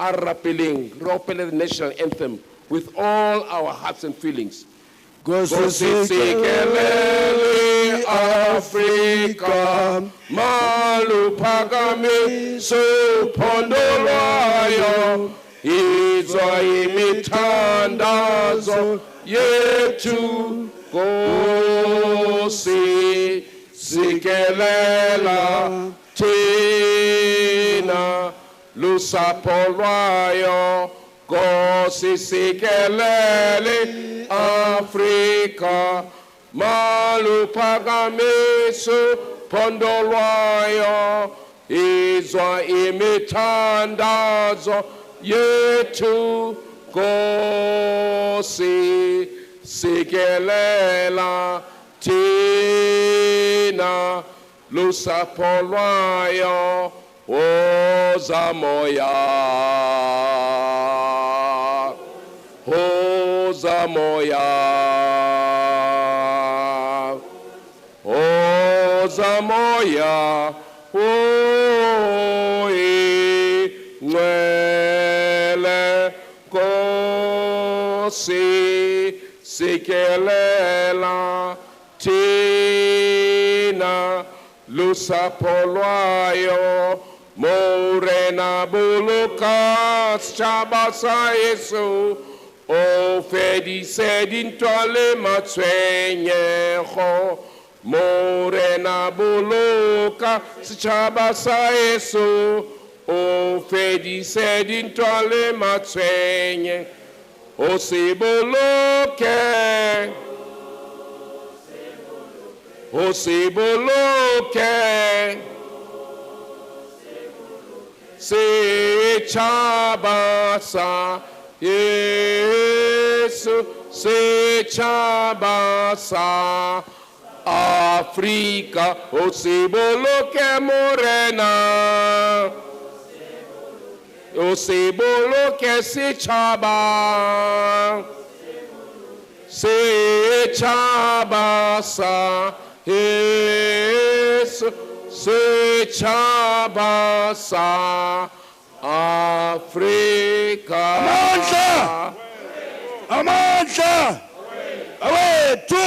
a rapeleng, re opele the national anthem with all our hearts and feelings. Nkosi Sikelel Afrika, Maluphakanyisw uphondo lwayo, Yizwa imithandazo yethu, Nkosi Sikelela thina lusapho lwayo, Nkosi Sikelel Afrika, Maluphakanyisw uphondo lwayo, Yizwa imithandazo yethu, Nkosi Sikelela thina lusapho lwayo, woza moya, woza moya, woza moya, ngcwele Nkosi Sikelela thina lusapho lwayo, morena buluka sitjhaba sa Yesu, o fedise dintwa le matshwenyego, morena buluka sitjhaba sa Yesu, o fedise dintwa le matshwenye, o se boloke, o se boloke, setjhaba sa Yesu, setjhaba sa Afrika, o se boloke morena, o se boloke setjhaba, setjhaba sa Yesu, setjhaba sa Afrika. Amandla! Amandla! Awethu!